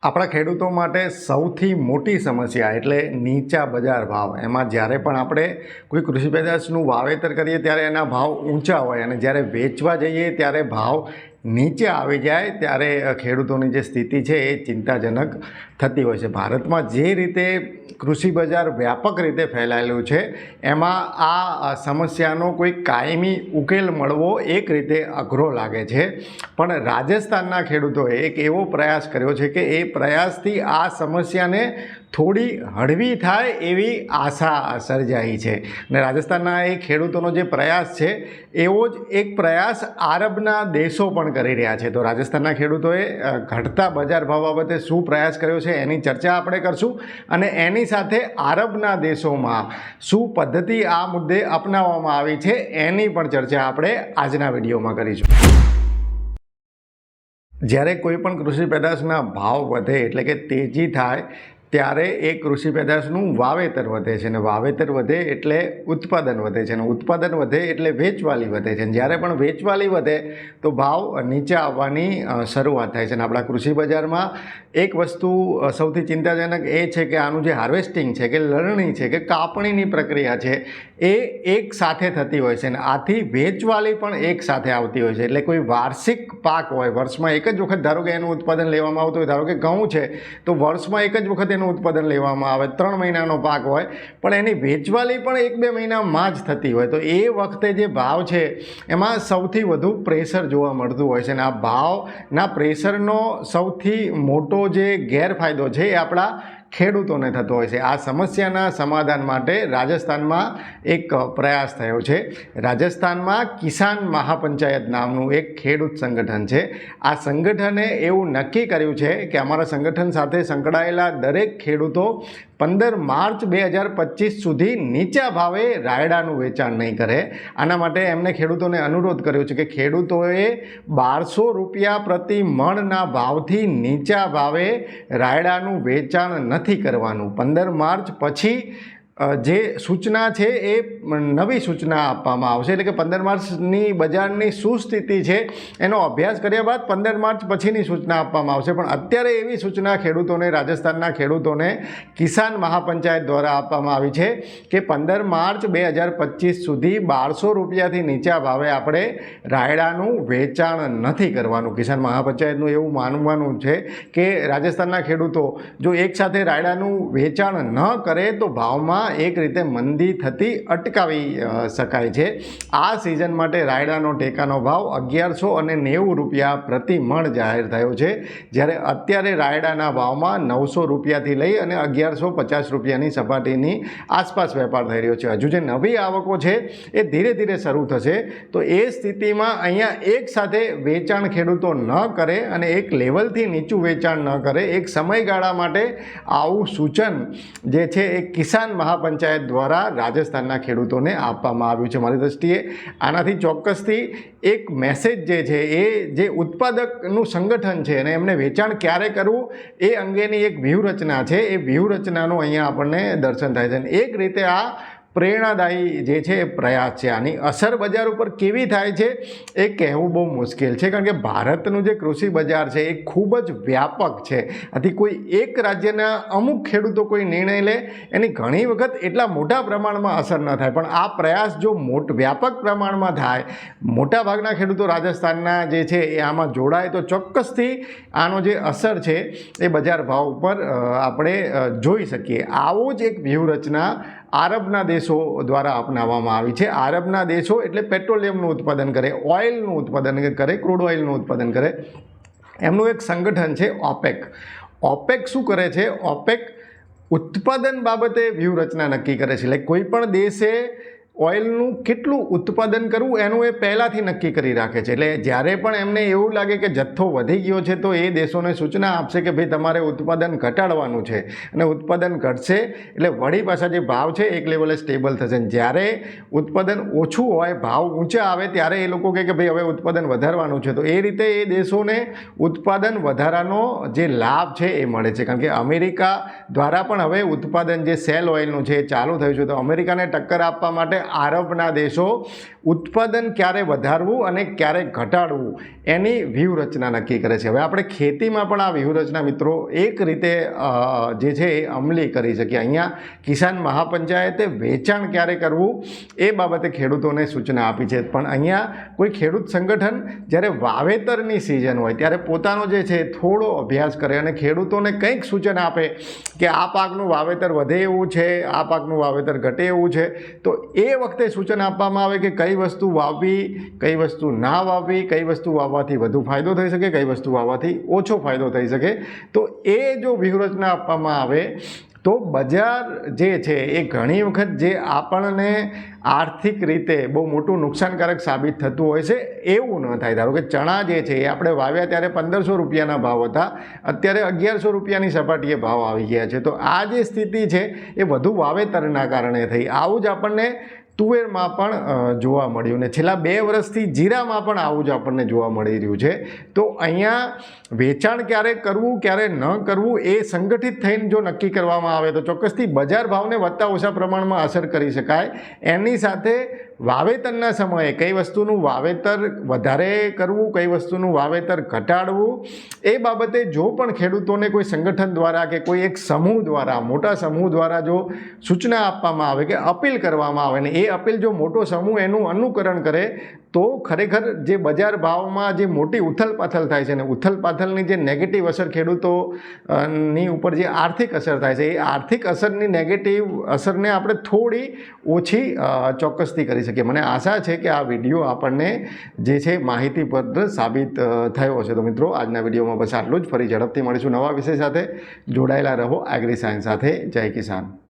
આપણા ખેડૂતો માટે સૌથી મોટી સમસ્યા એટલે નીચા બજાર ભાવ. એમાં જ્યારે પણ આપણે કોઈ કૃષિ પેદાશનું વાવેતર કરીએ ત્યારે એના ભાવ ઊંચા હોય અને જ્યારે વેચવા જઈએ ત્યારે ભાવ નીચે આવી જાય ત્યારે ખેડૂતોની જે સ્થિતિ છે એ ચિંતાજનક થતી હોય છે. ભારતમાં જે રીતે કૃષિ બજાર વ્યાપક રીતે ફેલાયેલું છે એમાં આ સમસ્યાનો કોઈ કાયમી ઉકેલ મળવો એક રીતે અઘરો લાગે છે. પણ રાજસ્થાનના ખેડૂતોએ એક એવો પ્રયાસ કર્યો છે કે એ પ્રયાસથી આ સમસ્યાને થોડી હળવી થાય એવી આશા સર્જાઈ છે. અને રાજસ્થાનના એ ખેડૂતોનો જે પ્રયાસ છે એવો જ એક પ્રયાસ આરબના દેશો પણ કરી રહ્યા છે. તો રાજસ્થાનના ખેડૂતોએ ઘટતા બજાર ભાવ બાબતે શું પ્રયાસ કર્યો છે એની ચર્ચા આપણે કરશું અને એની સાથે આરબના દેશોમાં શું પદ્ધતિ આ મુદ્દે અપનાવવામાં આવી છે એની પણ ચર્ચા આપણે આજના વિડીયોમાં કરીશું. જ્યારે કોઈ પણ કૃષિ પેદાશના ભાવ વધે એટલે કે તેજી થાય ત્યારે એ કૃષિ પેદાશનું વાવેતર વધે છે અને વાવેતર વધે એટલે ઉત્પાદન વધે છે અને ઉત્પાદન વધે એટલે વેચવાલી વધે છે. જ્યારે પણ વેચવાલી વધે તો ભાવ નીચે આવવાની શરૂઆત થાય છે. અને આપણા કૃષિ બજારમાં એક વસ્તુ સૌથી ચિંતાજનક એ છે કે આનું જે હાર્વેસ્ટિંગ છે કે લણણી છે કે કાપણીની પ્રક્રિયા છે એ એક સાથે થતી હોય છે અને આથી વેચવાલી પણ એક સાથે આવતી હોય છે. એટલે કોઈ વાર્ષિક પાક હોય, વર્ષમાં એક જ વખત ધારો કે એનું ઉત્પાદન લેવામાં આવતું હોય, ધારો કે ઘઉં છે તો વર્ષમાં એક જ વખત એનું ઉત્પાદન લેવામાં આવે, 3 મહિનાનો પાક હોય પણ એની વેચવાલી પણ 1-2 મહિનામાં જ થતી હોય. તો એ વખતે જે ભાવ છે એમાં સૌથી વધુ પ્રેશર જોવા મળતું હોય છે અને આ ભાવના પ્રેશરનો સૌથી મોટો જે ગેરફાયદો છે એ આપણા ખેડૂતોને થતો હોય છે. આ સમસ્યાના સમાધાન માટે રાજસ્થાનમાં એક પ્રયાસ થયો છે. રાજસ્થાનમાં કિસાન મહાપંચાયત નામનું એક ખેડૂત સંગઠન છે. આ સંગઠને એવું નક્કી કર્યું છે કે અમારા સંગઠન સાથે સંકળાયેલા દરેક ખેડૂતો 15 માર્ચ 2025 સુધી નીચા ભાવે રાયડાનું વેચાણ નહીં કરે. આના માટે એમને ખેડૂતોને અનુરોધ કર્યો છે કે ખેડૂતોએ 1200 રૂપિયા પ્રતિ મણના ભાવથી નીચા ભાવે રાયડાનું વેચાણ નથી કરવાનું. 15 માર્ચ પછી જે સૂચના છે એ નવી સૂચના આપવામાં આવશે. એટલે કે 15 માર્ચની બજારની શું સ્થિતિ છે એનો અભ્યાસ કર્યા બાદ 15 માર્ચ પછીની સૂચના આપવામાં આવશે. પણ અત્યારે એવી સૂચના ખેડૂતોને, રાજસ્થાનના ખેડૂતોને કિસાન મહાપંચાયત દ્વારા આપવામાં આવી છે કે 15 માર્ચ 2025 સુધી 1200 રૂપિયાથી નીચા ભાવે આપણે રાયડાનું વેચાણ નથી કરવાનું. કિસાન મહાપંચાયતનું એવું માનવાનું છે કે રાજસ્થાનના ખેડૂતો જો એકસાથે રાયડાનું વેચાણ ન કરે તો ભાવમાં એક રીતે મંદી થતી અટકાવી શકાય છે. આ સિઝન માટે રાયડાનો ટેકાનો ભાવ 1190 રૂપિયા પ્રતિ મણ જાહેર થયો છે. જ્યારે અત્યારે રાયડાના ભાવમાં 900 રૂપિયાથી લઈ અને 1150 રૂપિયાની સપાટીની આસપાસ વેપાર થઈ રહ્યો છે. હજુ જે નવી આવકો છે એ ધીરે ધીરે શરૂ થશે. તો એ સ્થિતિમાં અહીંયા એક સાથે વેચાણ ખેડૂતો ન કરે અને એક લેવલથી નીચું વેચાણ ન કરે, એક સમયગાળા માટે આવું સૂચન જે છે એ કિસાન મહાપંચાયત દ્વારા રાજસ્થાનના ખેડૂતોને આપવામાં આવ્યું છે. મારી દૃષ્ટિએ આનાથી ચોક્કસથી એક મેસેજ જે છે એ જે ઉત્પાદકનું સંગઠન છે અને એમને વેચાણ ક્યારે કરવું એ અંગેની એક વ્યૂહરચના છે, એ વ્યૂહરચનાનું અહીંયા આપણને દર્શન થાય છે. અને એક રીતે આ પ્રેરણાદાયી જે છે એ પ્રયાસ છે. આની અસર બજાર ઉપર કેવી થાય છે એ કહેવું બહુ મુશ્કેલ છે, કારણ કે ભારતનું જે કૃષિ બજાર છે એ ખૂબ જ વ્યાપક છે. આથી કોઈ એક રાજ્યના અમુક ખેડૂતો કોઈ નિર્ણય લે એની ઘણી વખત એટલા મોટા પ્રમાણમાં અસર ન થાય. પણ આ પ્રયાસ જો વ્યાપક પ્રમાણમાં થાય, મોટાભાગના ખેડૂતો રાજસ્થાનના જે છે એ આમાં જોડાય તો ચોક્કસથી આનો જે અસર છે એ બજાર ભાવ ઉપર આપણે જોઈ શકીએ. આવો જ એક વ્યૂહરચના આરબના દેશો દ્વારા અપનાવવામાં આવી છે. આરબના દેશો એટલે પેટ્રોલિયમનું ઉત્પાદન કરે, ઓઇલનું ઉત્પાદન કરે, ક્રૂડ ઓઇલનું ઉત્પાદન કરે. એમનું એક સંગઠન છે ઓપેક. ઓપેક શું કરે છે? ઓપેક ઉત્પાદન બાબતે વ્યૂહરચના નક્કી કરે છે. એટલે કોઈ પણ દેશે ઓઇલનું કેટલું ઉત્પાદન કરવું એનું એ પહેલાંથી નક્કી કરી રાખે છે. એટલે જ્યારે પણ એમને એવું લાગે કે જથ્થો વધી ગયો છે તો એ દેશોને સૂચના આપશે કે ભાઈ તમારે ઉત્પાદન ઘટાડવાનું છે અને ઉત્પાદન ઘટશે એટલે વળી પાછા જે ભાવ છે એક લેવલે સ્ટેબલ થશે. જ્યારે ઉત્પાદન ઓછું હોય, ભાવ ઊંચા આવે ત્યારે એ લોકો કહે કે ભાઈ હવે ઉત્પાદન વધારવાનું છે. તો એ રીતે એ દેશોને ઉત્પાદન વધારાનો જે લાભ છે એ મળે છે. કારણ કે અમેરિકા દ્વારા પણ હવે ઉત્પાદન જે સેલ ઓઇલનું છે એ ચાલુ થયું છે. તો અમેરિકાને ટક્કર આપવા માટે આરબના દેશો ઉત્પાદન ક્યારે વધારવું અને ક્યારે ઘટાડવું એની વ્યૂહરચના નક્કી કરે છે. હવે આપણે ખેતીમાં પણ આ વ્યૂહરચના મિત્રો એક રીતે જે છે એ અમલી કરી શકીએ. અહીંયા કિસાન મહાપંચાયતે વેચાણ ક્યારે કરવું એ બાબતે ખેડૂતોને સૂચના આપી છે. પણ અહીંયા કોઈ ખેડૂત સંગઠન જ્યારે વાવેતરની સિઝન હોય ત્યારે પોતાનો જે છે થોડો અભ્યાસ કરે અને ખેડૂતોને કંઈક સૂચન આપે કે આ પાકનું વાવેતર વધે એવું છે, આ પાકનું વાવેતર ઘટે એવું છે. તો એ વખતે સૂચન આપવામાં આવે કે કઈ વસ્તુ વાવવી, કઈ વસ્તુ ના વાવવી, કઈ વસ્તુ વાવવાથી વધુ ફાયદો થઈ શકે, કઈ વસ્તુ વાવવાથી ઓછો ફાયદો થઈ શકે. તો એ જો વ્યૂહરચના આપવામાં આવે તો બજાર જે છે એ ઘણી વખત જે આપણને આર્થિક રીતે બહુ મોટું નુકસાનકારક સાબિત થતું હોય છે એવું ન થાય. ધારો કે ચણા જે છે એ આપણે વાવ્યા ત્યારે 1500 રૂપિયાના ભાવ હતા, અત્યારે 1100 રૂપિયાની સપાટીએ ભાવ આવી ગયા છે. તો આ જે સ્થિતિ છે એ વધુ વાવેતરના કારણે થઈ. આવું જ આપણને તુવેરમાં પણ જોવા મળ્યું ને છેલ્લા 2 વર્ષથી જીરામાં પણ આવું જ આપણને જોવા મળી રહ્યું છે. તો અહીંયા વેચાણ ક્યારે કરવું ક્યારે ન કરવું એ સંગઠિત થઈને જો નક્કી કરવામાં આવે તો ચોક્કસથી બજાર ભાવને વધતા ઓછા પ્રમાણમાં અસર કરી શકાય. એની સાથે વાવેતરના સમયે કઈ વસ્તુનું વાવેતર વધારે કરવું, કઈ વસ્તુનું વાવેતર ઘટાડવું એ બાબતે જો પણ ખેડૂતોને કોઈ સંગઠન દ્વારા કે કોઈ એક સમૂહ દ્વારા, મોટા સમૂહ દ્વારા જો સૂચના આપવામાં આવે કે અપીલ કરવામાં આવે ને એ અપીલ જો મોટો સમૂહ એનું અનુકરણ કરે તો ખરેખર જે બજાર ભાવમાં જે મોટી ઉથલપાથલ થાય છે ને ઉથલપાથલની જે નેગેટિવ અસર ખેડૂતોની ઉપર જે આર્થિક અસર થાય છે એ આર્થિક અસરની નેગેટિવ અસરને આપણે થોડી ઓછી ચોક્કસથી કરી શકીએ. મને આશા છે કે આ વિડીયો આપણને જે છે માહિતીપ્રદ સાબિત થયો છે. તો મિત્રો આજના વિડીયોમાં બસ આટલું જ. ફરી ઝડપથી મળીશું નવા વિષય સાથે. જોડાયેલા રહો એગ્રી સાયન્સ સાથે. જય કિસાન.